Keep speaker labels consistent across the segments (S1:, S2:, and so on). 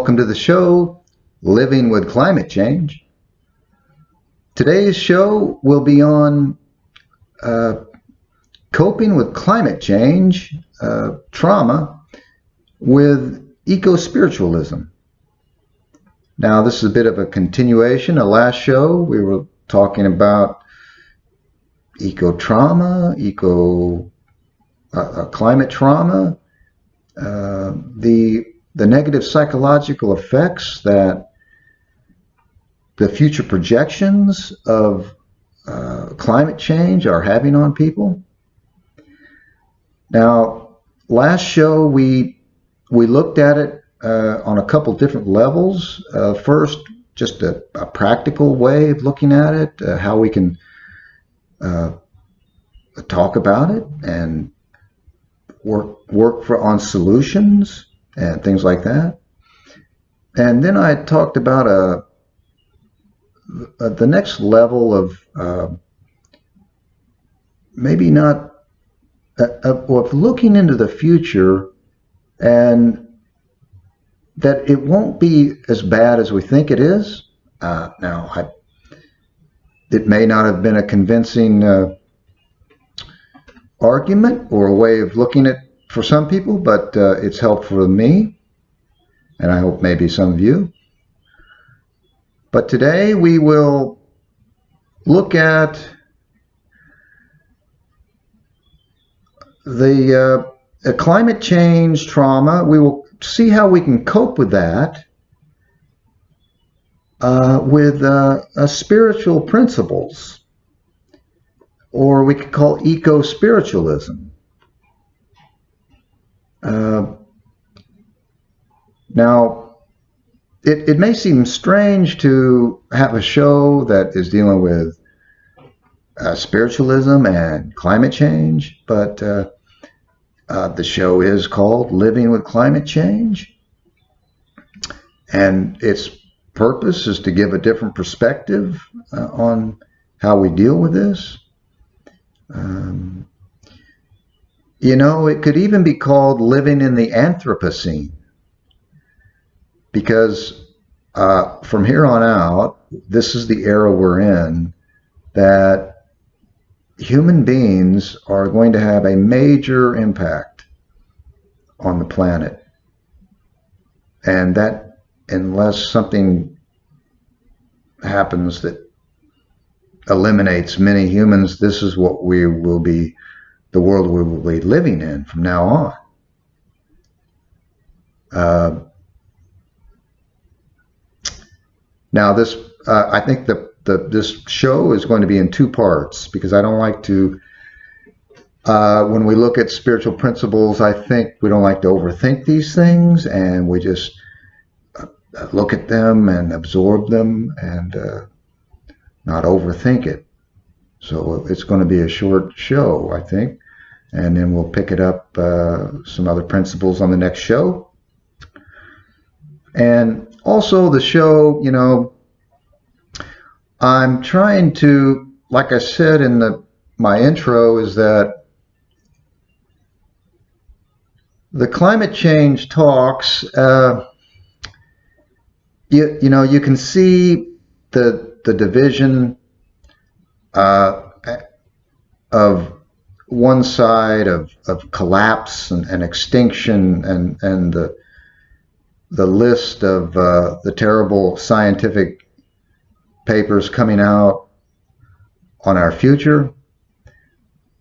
S1: Welcome to the show, Living with Climate Change. Today's show will be on coping with climate change, trauma, with eco-spiritualism. Now, this is a bit of a continuation. The last show, we were talking about eco-trauma, climate trauma, the negative psychological effects that the future projections of climate change are having on people. Now, last show we looked at it on a couple different levels. First, just a practical way of looking at it, how we can talk about it and work on solutions and things like that. And then I talked about the next level of maybe not of looking into the future, and that it won't be as bad as we think it is. It may not have been a convincing argument or a way of looking at for some people, but it's helpful for me, and I hope maybe some of you. But today we will look at the climate change trauma. We will see how we can cope with that with spiritual principles, or we could call eco-spiritualism. Now, it may seem strange to have a show that is dealing with spiritualism and climate change, but the show is called Living with Climate Change, and its purpose is to give a different perspective on how we deal with this. It could even be called living in the Anthropocene, because from here on out, this is the era we're in, that human beings are going to have a major impact on the planet. And that, unless something happens that eliminates many humans, this is what we will be, the world we will be living in from now on. Now, this I think this show is going to be in two parts, because I don't like to, when we look at spiritual principles, I think we don't like to overthink these things, and we just look at them and absorb them and not overthink it. So it's going to be a short show, I think, and then we'll pick it up some other principles on the next show. And also the show, I'm trying to, like I said in my intro, is that the climate change talks, you can see the division of one side of collapse and extinction, and the list of the terrible scientific papers coming out on our future,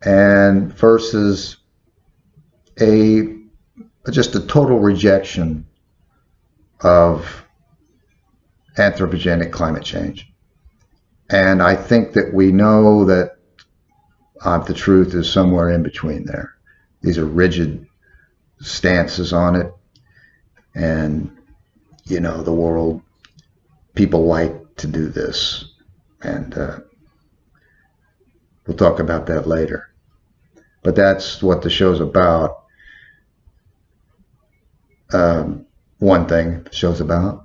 S1: and versus just a total rejection of anthropogenic climate change. And I think that we know that the truth is somewhere in between there. These are rigid stances on it, and the world, people like to do this, and we'll talk about that later. But that's what the show's about. One thing the show's about.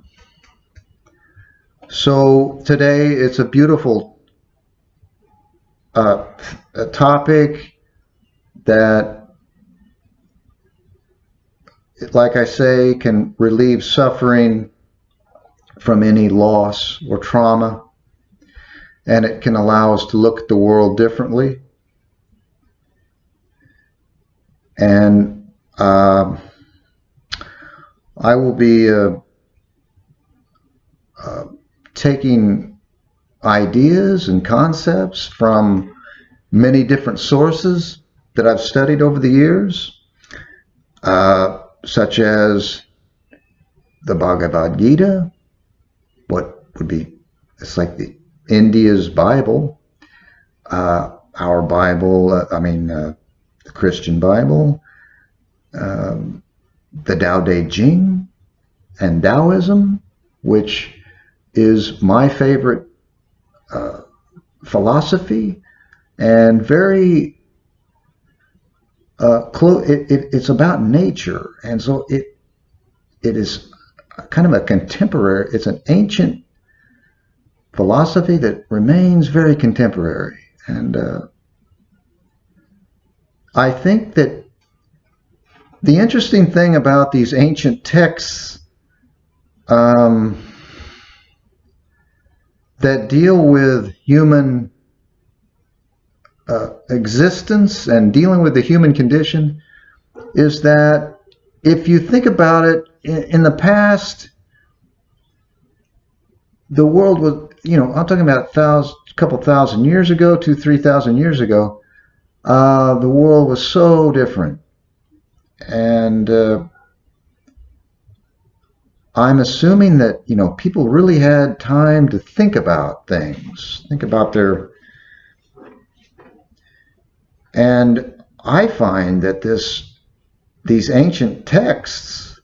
S1: So today it's a beautiful topic that, like I say, can relieve suffering from any loss or trauma, and it can allow us to look at the world differently. And I will be taking ideas and concepts from many different sources that I've studied over the years, such as the Bhagavad Gita, what would be, it's like the India's Bible, our Bible, the Christian Bible, the Tao Te Ching, and Taoism, which is my favorite philosophy, and very close. It's about nature, and so it is kind of a contemporary. It's an ancient philosophy that remains very contemporary, and I think that the interesting thing about these ancient texts that deal with human existence and dealing with the human condition is that if you think about it, in the past, the world was, I'm talking about a couple thousand years ago, 2,000-3,000 years ago, the world was so different. And I'm assuming that, people really had time to think about things, think about their... And I find that these ancient texts,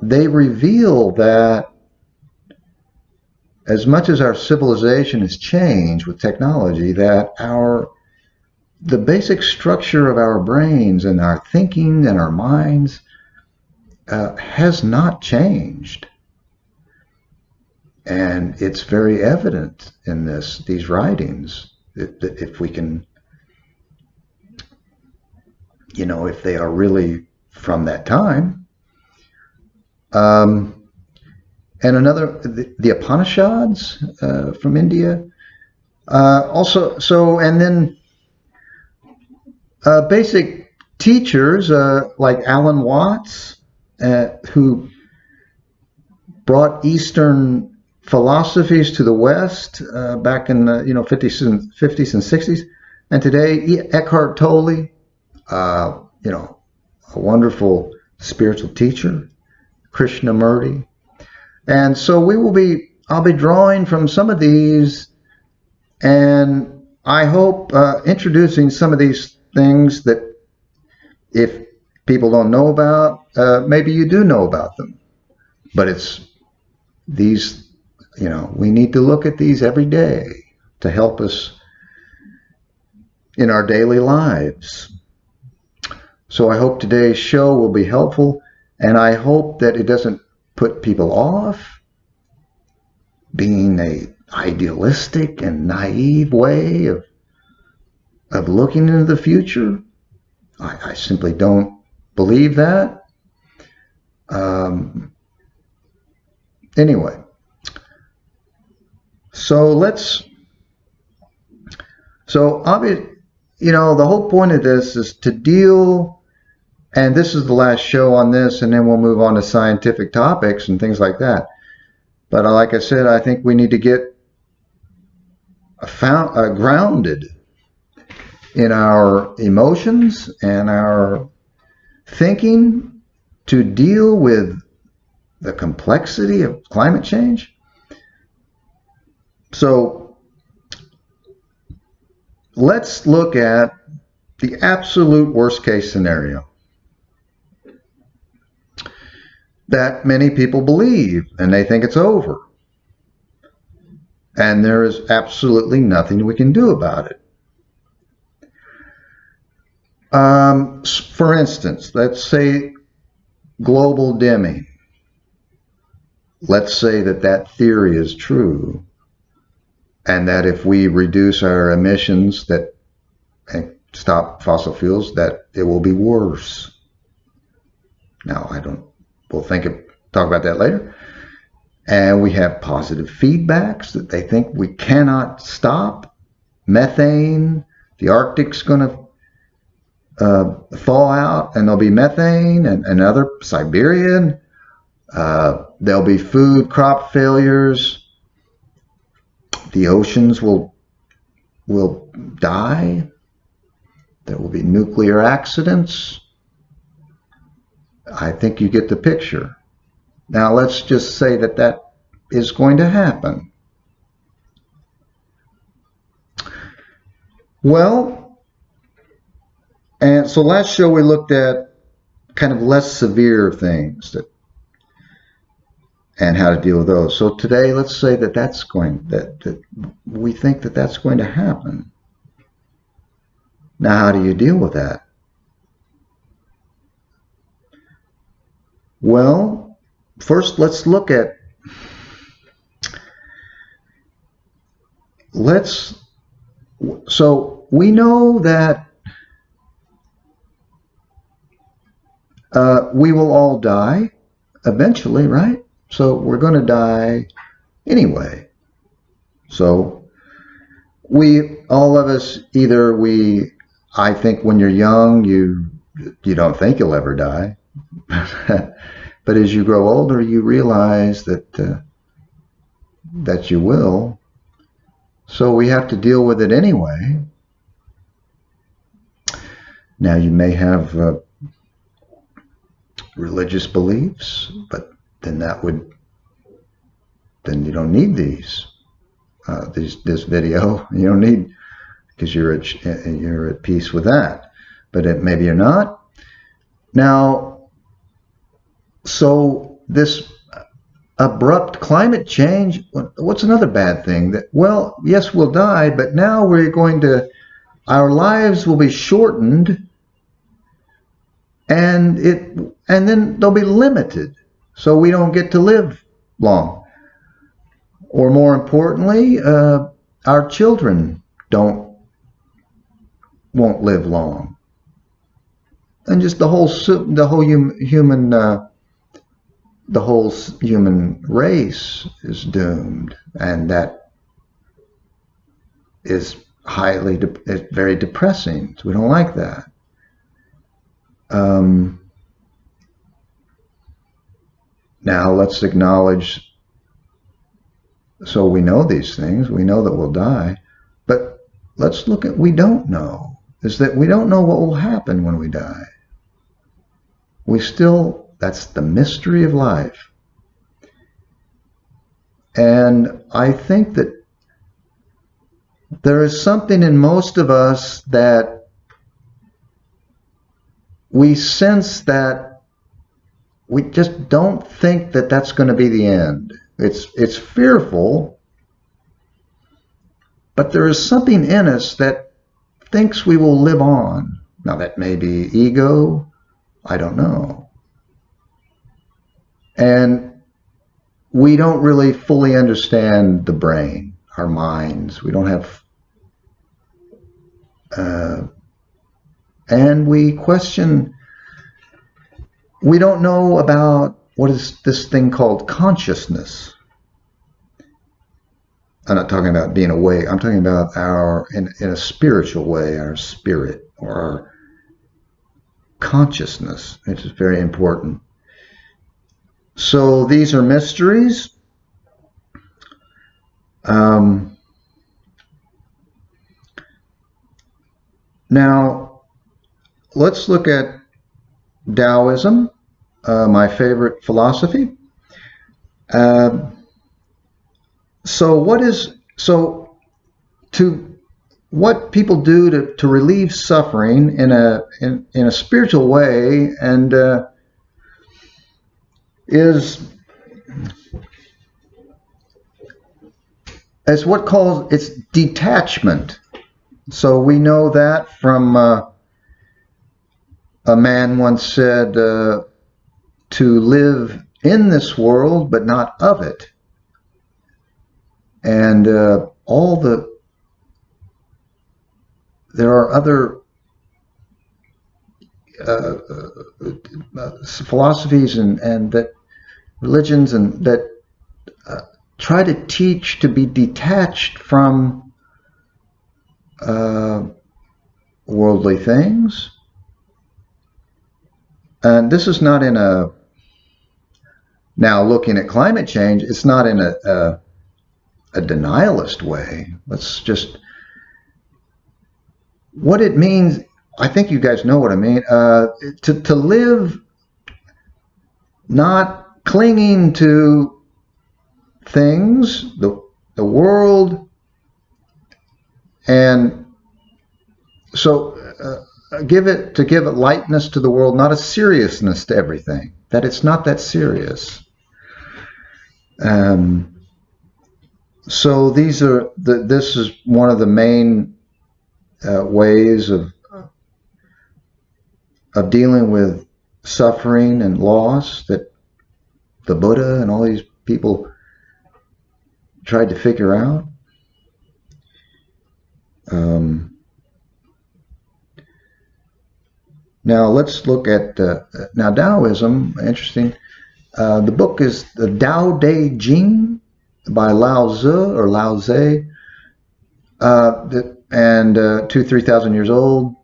S1: they reveal that as much as our civilization has changed with technology, that the basic structure of our brains and our thinking and our minds has not changed. And it's very evident in these writings that if we can, if they are really from that time. And another, the Upanishads from India. Also, and then basic teachers like Alan Watts, who brought Eastern philosophies to the West back in the 50s and 60s, and today Eckhart Tolle, a wonderful spiritual teacher, Krishnamurti, and so I'll be drawing from some of these, and I hope introducing some of these things that if people don't know about, maybe you do know about them, but it's these. We need to look at these every day to help us in our daily lives. So I hope today's show will be helpful, and I hope that it doesn't put people off being an idealistic and naive way of looking into the future. I simply don't believe that. Anyway. The whole point of this is to deal, and this is the last show on this, and then we'll move on to scientific topics and things like that. But like I said, I think we need to get grounded in our emotions and our thinking to deal with the complexity of climate change. So let's look at the absolute worst case scenario that many people believe, and they think it's over. And there is absolutely nothing we can do about it. For instance, let's say global dimming. Let's say that theory is true, and that if we reduce our emissions and stop fossil fuels, that it will be worse. Now, we'll think talk about that later. And we have positive feedbacks that they think we cannot stop. Methane, the Arctic's going to thaw out, and there'll be methane, and other Siberian. There'll be food crop failures. The oceans will die. There will be nuclear accidents. I think you get the picture. Now let's just say that that is going to happen. Well, and so last show we looked at kind of less severe things and how to deal with those. So today, let's say that we think that that's going to happen. Now, how do you deal with that? Well, first let's look at, so we know that we will all die eventually, right? So we're going to die anyway. So all of us, I think when you're young, you don't think you'll ever die. But as you grow older, you realize that you will. So we have to deal with it anyway. Now you may have religious beliefs, but then you don't need this video. You don't need, because you're at peace with that. But maybe you're not. Now, so this abrupt climate change, what's another bad thing? That, well, yes, we'll die, but now our lives will be shortened, and then they'll be limited, so we don't get to live long. Or more importantly, our children won't live long, and just the whole human race is doomed, and that is very depressing. So we don't like that. Now let's acknowledge, so we know these things, we know that we'll die, but let's look at, we don't know, is that we don't know what will happen when we die. That's the mystery of life. And I think that there is something in most of us that we sense that we just don't think that that's going to be the end. It's fearful, but there is something in us that thinks we will live on. Now that may be ego, I don't know. And we don't really fully understand the brain, our minds. We don't have, and we question, we don't know about what is this thing called consciousness. I'm not talking about being awake. I'm talking about in a spiritual way, our spirit or our consciousness, which is very important. So these are mysteries. Now, let's look at Taoism, my favorite philosophy. What people do to relieve suffering in a spiritual way, and is it's detachment. So we know that from a man once said, to live in this world but not of it. And there are other philosophies and that religions and that try to teach to be detached from worldly things. And this is not in a, now looking at climate change, it's not in a denialist way. Let's just, what it means, I think you guys know what I mean, to live not clinging to things, the world, and so give it lightness to the world, not a seriousness to everything, that it's not that serious. So this is one of the main ways of dealing with suffering and loss that the Buddha and all these people tried to figure out. Now let's look at now Taoism. Interesting. The book is the Tao Te Ching by Lao Tzu or Lao Tse, and 2,000-3,000 years old.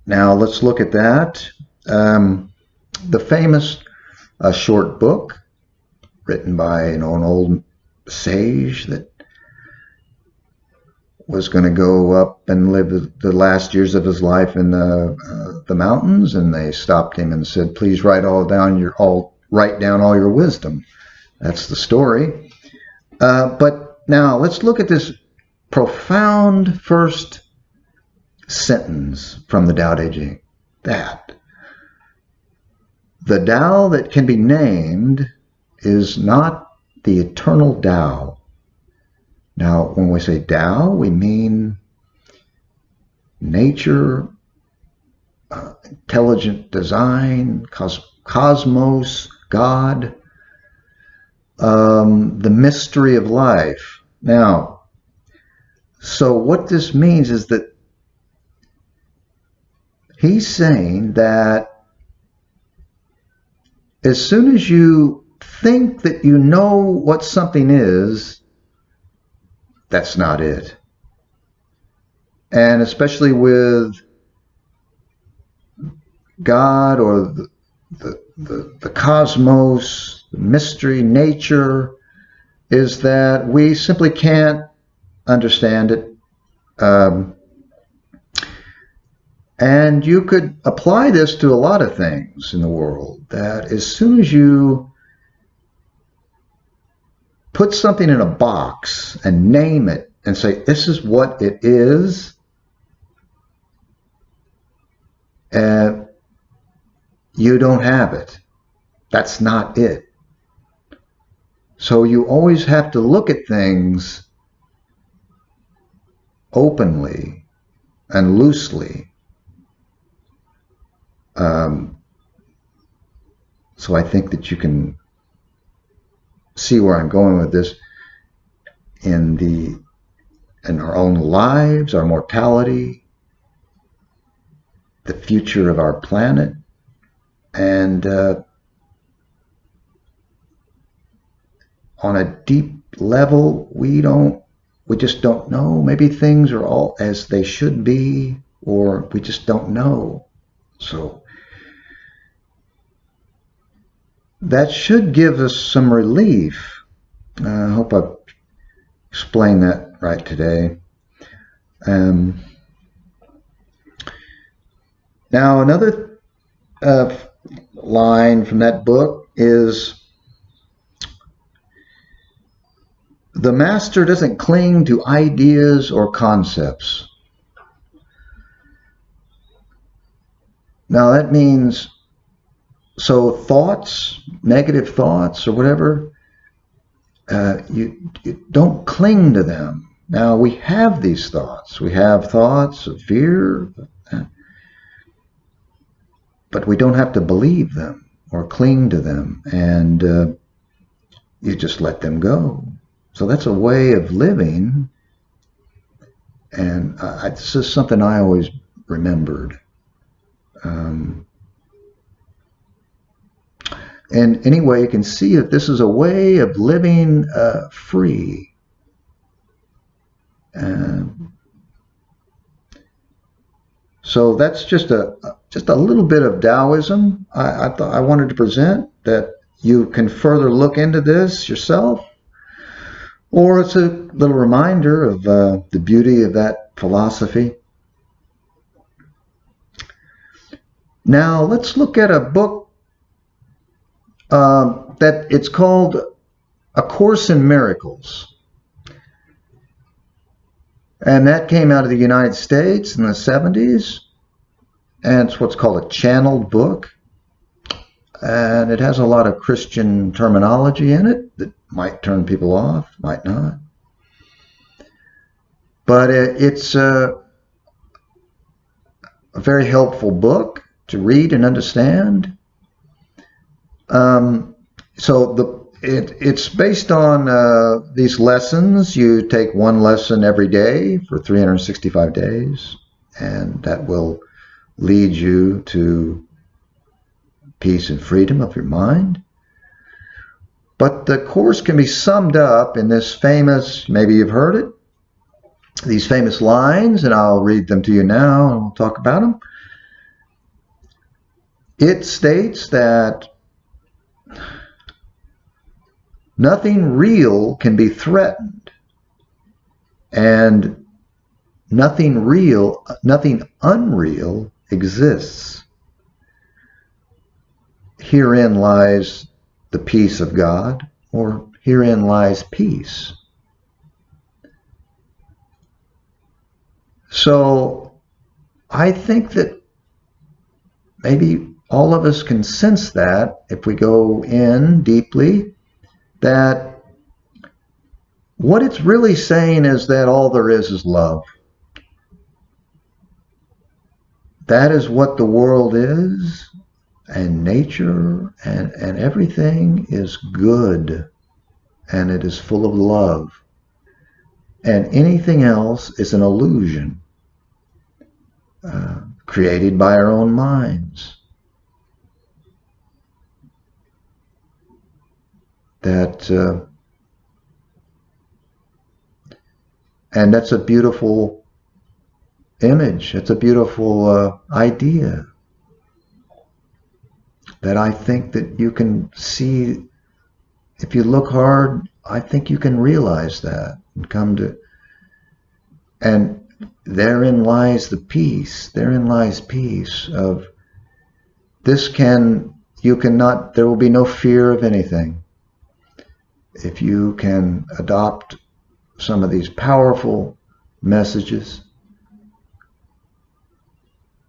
S1: Now let's look at that. The famous short book written by an old sage that was going to go up and live the last years of his life in the mountains, and they stopped him and said, "Please write down all your wisdom." That's the story. But now let's look at this profound first sentence from the Tao Te Ching. That the Tao that can be named is not the eternal Tao. Now, when we say Tao, we mean nature, intelligent design, cosmos, God, the mystery of life. Now, so what this means is that he's saying that as soon as you think that you know what something is, that's not it. And especially with God or the cosmos, the mystery, nature, is that we simply can't understand it. And you could apply this to a lot of things in the world, that as soon as you put something in a box and name it and say, this is what it is, you don't have it. That's not it. So you always have to look at things openly and loosely. So I think that you can see where I'm going with this in our own lives, our mortality, the future of our planet, and on a deep level, we just don't know. Maybe things are all as they should be, or we just don't know. So that should give us some relief. I hope I've explained that right today. Now another line from that book is, the master doesn't cling to ideas or concepts. Now that means, so thoughts, negative thoughts or whatever, you don't cling to them. Now we have these thoughts. We have thoughts of fear, but we don't have to believe them or cling to them, and you just let them go. So that's a way of living, and this is something I always remembered. in any way you can see that this is a way of living free. So that's just a little bit of Taoism I thought I wanted to present, that you can further look into this yourself, or it's a little reminder of the beauty of that philosophy. Now let's look at a book that it's called A Course in Miracles. And that came out of the United States in the 70s. And it's what's called a channeled book. And it has a lot of Christian terminology in it that might turn people off, might not. But it's a very helpful book to read and understand. It's based on these lessons. You take one lesson every day for 365 days, and that will lead you to peace and freedom of your mind. But the course can be summed up in this famous, maybe you've heard it, these famous lines, and I'll read them to you now and we'll talk about them. It states that nothing real can be threatened, and nothing unreal exists. Herein lies the peace of God, or herein lies peace. So I think that maybe all of us can sense that if we go in deeply, that what it's really saying is that all there is love. That is what the world is, and nature and everything is good, and it is full of love. And anything else is an illusion created by our own minds. And that's a beautiful image. It's a beautiful idea that I think that you can see. If you look hard, I think you can realize that and come to, and therein lies the peace. Therein lies peace of this. You cannot, there will be no fear of anything if you can adopt some of these powerful messages.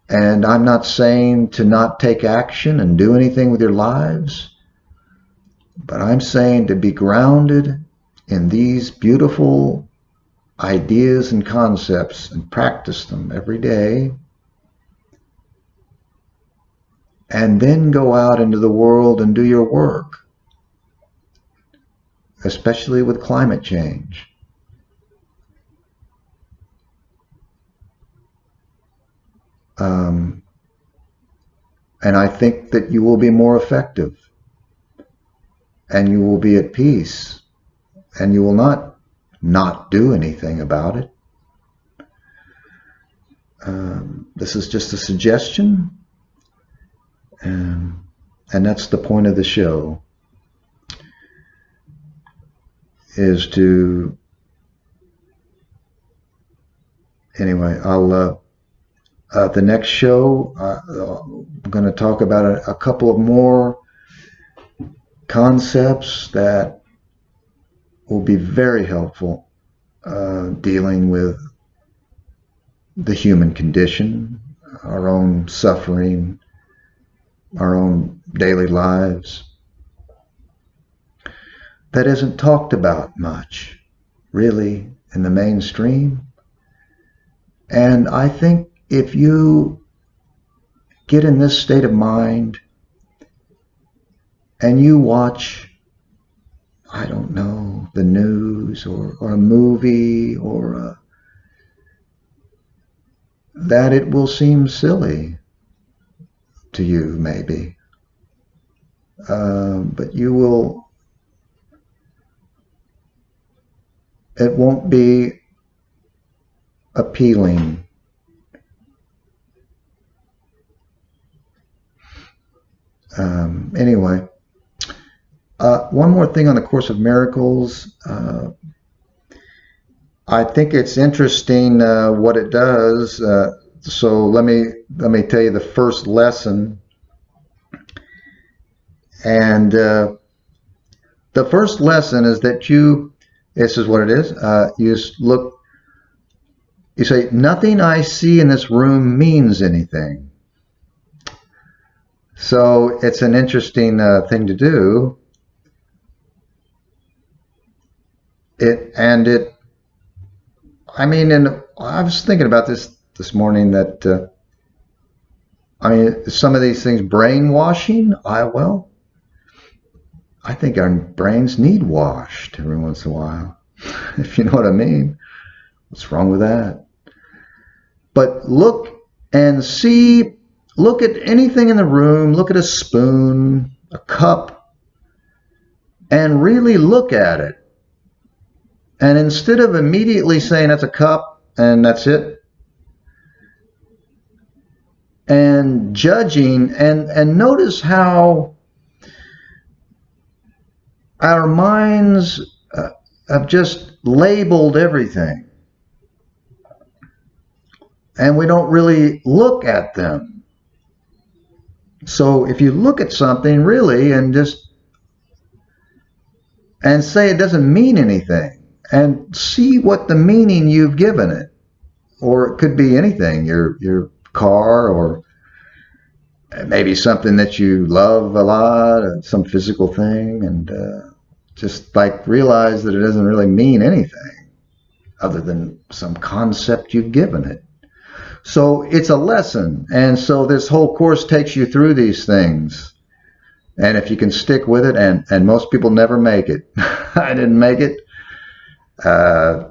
S1: And I'm not saying to not take action and do anything with your lives, but I'm saying to be grounded in these beautiful ideas and concepts and practice them every day, and then go out into the world and do your work, especially with climate change. And I think that you will be more effective, and you will be at peace, and you will not do anything about it. This is just a suggestion, and that's the point of the show, is to, anyway, the next show, I'm going to talk about a couple of more concepts that will be very helpful dealing with the human condition, our own suffering, our own daily lives. That isn't talked about much, really, in the mainstream. And I think if you get in this state of mind and you watch, I don't know, the news or a movie or that it will seem silly to you, maybe. but you will, it won't be appealing. Anyway, one more thing on the Course of Miracles. I think it's interesting what it does. So let me tell you the first lesson. And the first lesson is that this is what it is. You say, nothing I see in this room means anything. So it's an interesting thing to do. I mean, and I was thinking about this morning that, I mean, some of these things, brainwashing, I think our brains need washed every once in a while, if you know what I mean. What's wrong with that? But look and see, look at anything in the room, look at a spoon, a cup, and really look at it. And instead of immediately saying that's a cup and that's it, and judging, and notice how our minds have just labeled everything. And we don't really look at them. So if you look at something really and say it doesn't mean anything, and see what the meaning you've given it, or it could be anything, your car, or maybe something that you love a lot, some physical thing, and just like realize that it doesn't really mean anything other than some concept you've given it. So it's a lesson, and so this whole course takes you through these things. And if you can stick with it, and most people never make it. I didn't make it. I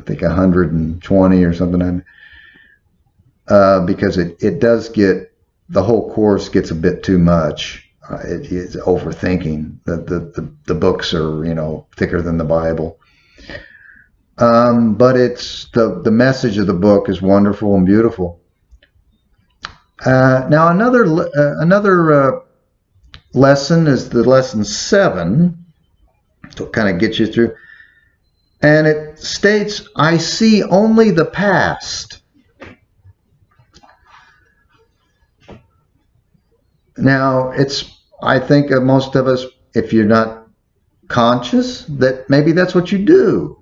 S1: think 120 or something. Because it does get, the whole course gets a bit too much. It's overthinking. The books are, thicker than the Bible. But it's the message of the book is wonderful and beautiful. Now another lesson is the lesson 7 to kind of get you through, and it states, I see only the past. Now I think of most of us, if you're not conscious, that maybe that's what you do.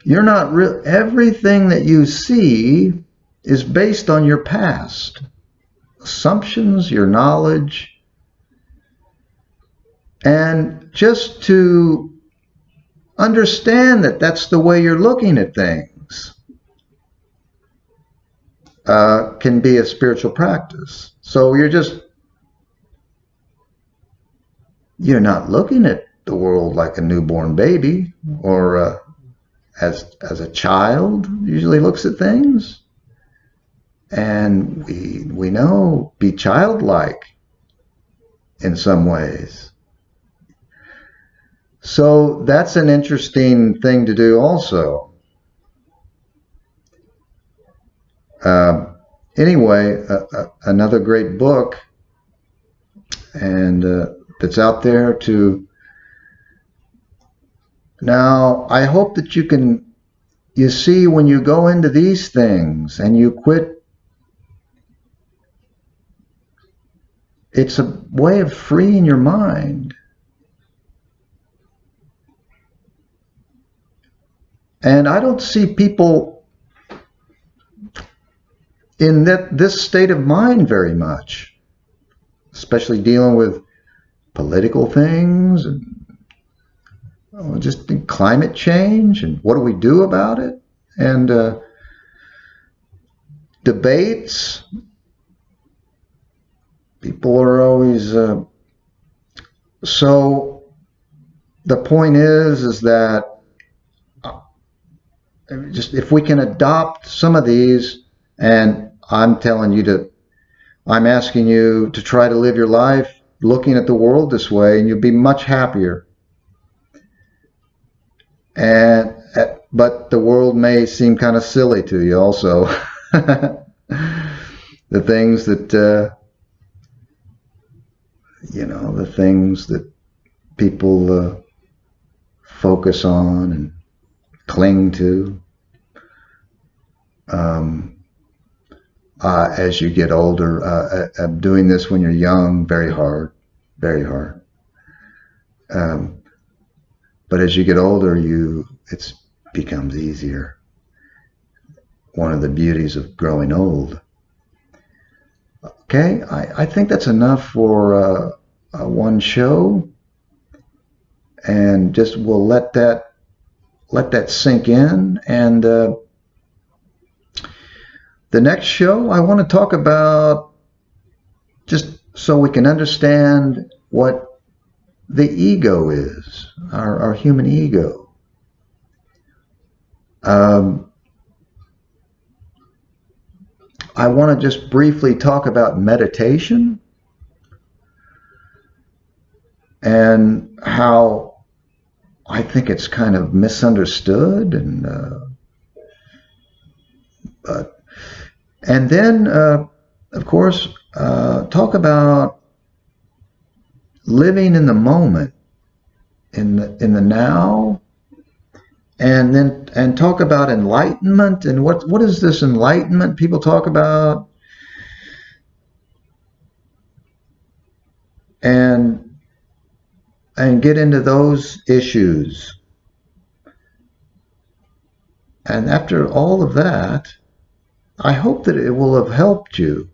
S1: You're not real. Everything that you see is based on your past assumptions, your knowledge, and just to understand that that's the way you're looking at things can be a spiritual practice. So you're not looking at the world like a newborn baby, or as a child usually looks at things. And we know, be childlike in some ways. So that's an interesting thing to do also. Anyway, another great book, and that's out there to. Now, I hope that you see when you go into these things and you quit, it's a way of freeing your mind. And I don't see people in this state of mind very much, especially dealing with political things and just in climate change, and what do we do about it, and debates. People are always so the point is that just if we can adopt some of these, and I'm telling you to I'm asking you to try to live your life looking at the world this way, and you'll be much happier. And but the world may seem kind of silly to you also. The things that the things that people focus on and cling to. As you get older, doing this when you're young, very hard, very hard. But as you get older, it becomes easier. One of the beauties of growing old. Okay, I think that's enough for one show, and just we'll let that sink in. And the next show, I want to talk about, just so we can understand what the ego is, our human ego. I want to just briefly talk about meditation and how I think it's kind of misunderstood, and then, of course, talk about living in the moment, in the now, and talk about enlightenment and what is this enlightenment people talk about, and get into those issues. And after all of that, I hope that it will have helped you.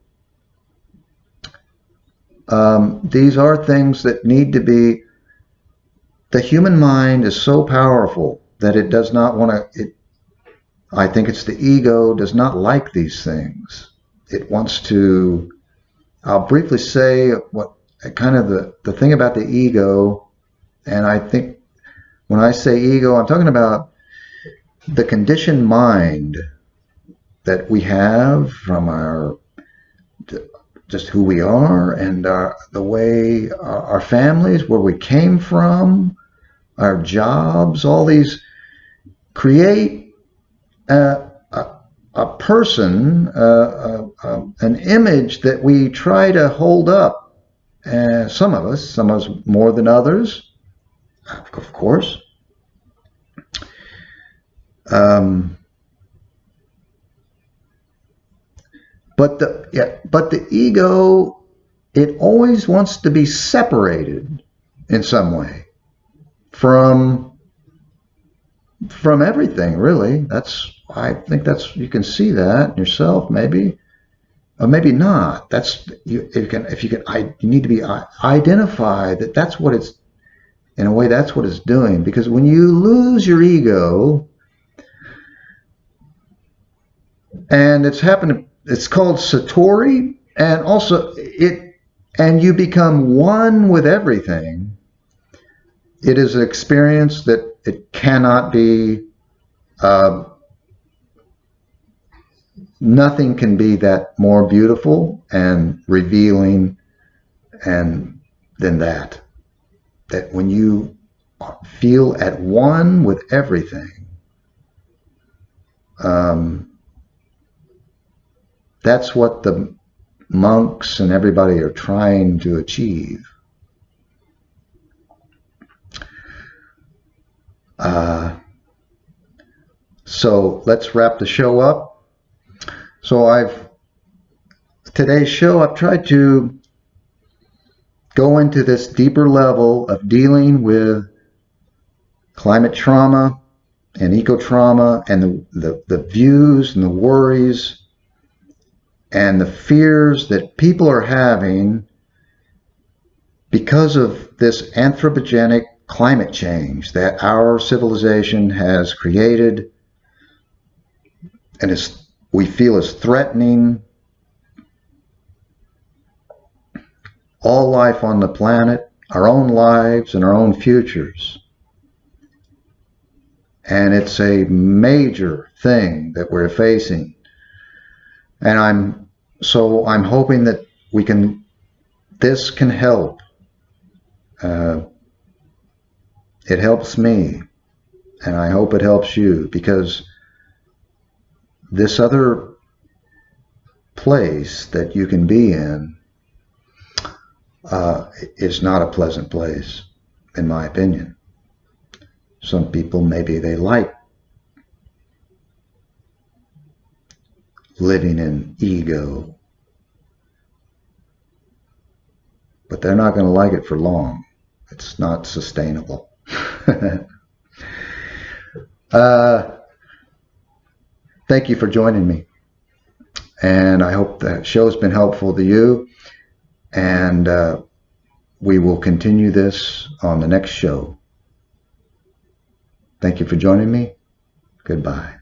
S1: These are things that need to be. The human mind is so powerful that it does not want to. I think it's the ego does not like these things. It wants to. I'll briefly say what kind of the thing about the ego, and I think when I say ego, I'm talking about the conditioned mind that we have from our just who we are, and the way our families, where we came from, our jobs, all these create a person, an image that we try to hold up. Some of us more than others, of course. But the ego, it always wants to be separated in some way from everything, really. I think you can see that yourself, maybe, or maybe not. You need to be identify that that's what it's, in a way, that's what it's doing. Because when you lose your ego, and it's happened. It's called Satori, and also and you become one with everything. It is an experience that it cannot be. Nothing can be that more beautiful and revealing, and than that. That when you feel at one with everything. That's what the monks and everybody are trying to achieve. So let's wrap the show up. So today's show, I've tried to go into this deeper level of dealing with climate trauma and eco-trauma, and the views and the worries and the fears that people are having because of this anthropogenic climate change that our civilization has created, and we feel is threatening all life on the planet, our own lives and our own futures. And it's a major thing that we're facing. And I'm hoping that this can help. It helps me, and I hope it helps you, because this other place that you can be in is not a pleasant place, in my opinion. Some people, maybe they like living in ego, but they're not going to like it for long. It's not sustainable. Thank you for joining me, and I hope the show's been helpful to you, and we will continue this on the next show. Thank you for joining me. Goodbye.